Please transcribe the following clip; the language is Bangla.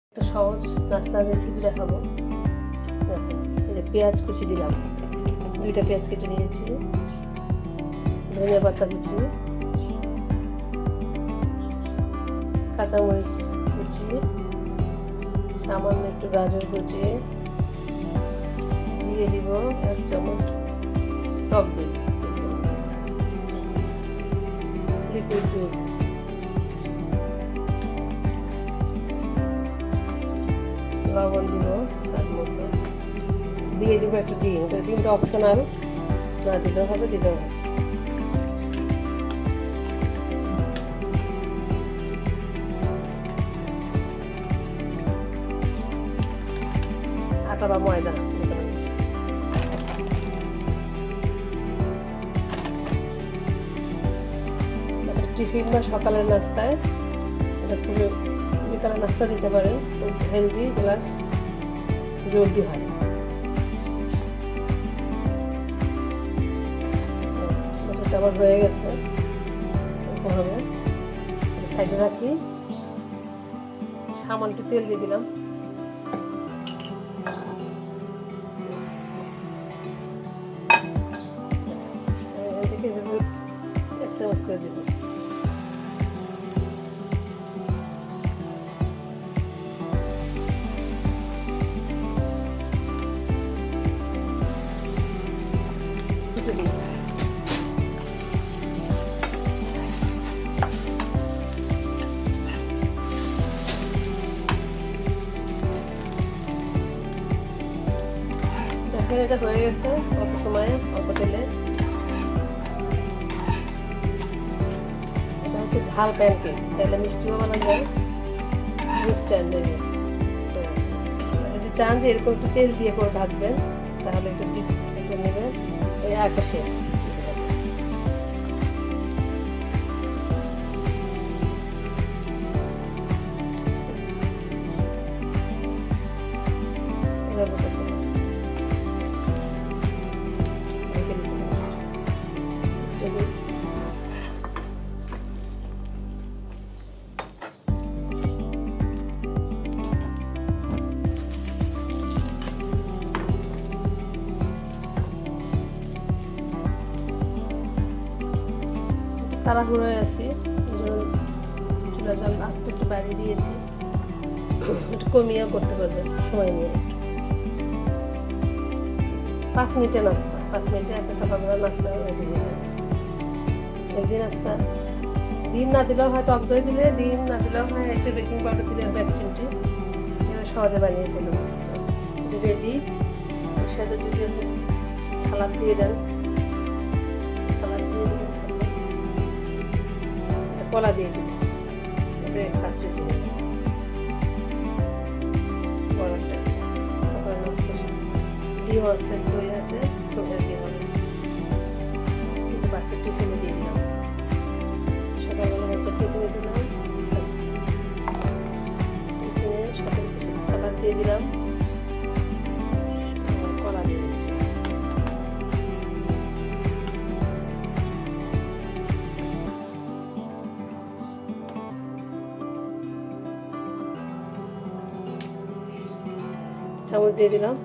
একটা সহজ নাস্তার রেসিপি দেখাবো। দেখো, এই যে পেঁয়াজ কুচি দিলাম, 2টা পেঁয়াজ কেটে নিয়েছি, ধনিয়া পাতা কুচি, কাঁচামরিচ কুচি, সামান্য একটু গাজর কুচি, দিয়ে দিব 1 চামচ টক দই, লিকুইড দুধ, লবণ দিব, তার মধ্যে দিয়ে দিব একটু ডিম। ডিমটা অপশনাল, না দিলেও হবে, দিলেও হবে। আটা বা ময়দা, আচ্ছা, টিফিন বা সকালের নাস্তায় এটা খুবই, বিকালের নাস্তা দিতে পারেন, খুব হেলদি প্লাস জলদি হয়। এটা আমার হয়ে গেছে, হবে সাইডে রাখি। সামান্য একটু তেল দিয়ে দিলাম, এদিকে 1 চামচ করে দিব। দেখেন এটা হয়ে গেছে, অল্প সময়ে অল্প তেলে। এটা হচ্ছে ঝাল প্যানকেক, চাইলে মিষ্টিও বানানো যায়, মিষ্টি আনলে। যদি চান যে এরকম একটু তেল দিয়ে করে ভাজবেন, তাহলে একটু ডিপ একটু নেবেন, এই একটা শেপ। তাড়াহুড়োয় আছি, চুলার জাল আজকে একটু বাড়িয়ে দিয়েছি, একটু কমিয়েও করতে পারবেন সময় নিয়ে। 5 মিনিটে নাস্তা, 5 মিনিটে একটা সকালবেলা নাস্তা রেডি হয়ে যাবে। হেলদি নাস্তা। ডিম না দিলেও হয়, টক দই দিলে, ডিম না দিলেও হয়, একটু বেকিং পাউডার দিলে হবে 1 চিমটি। সহজে বানিয়ে ফেলুন, রেডি। এর সাথে যদি সালাদ দিয়ে দেন, সালাদ দিয়ে দিলেন, কলা দিয়ে দিন, ব্রেকফাস্টে দিয়ে দিন, কলাটা তারপরে নাস্তা। ডিম আছে, দই আছে, খুব হেলদি হবে। বাচ্চার টিফিনে দিয়ে দিলাম, সকালবেলা বাচ্চার টিফিনে দিলাম, টিফিনে সাথে সালাদ দিয়ে দিলাম, কলা দিয়ে দিচ্ছি। চামচ দিয়ে দিলাম।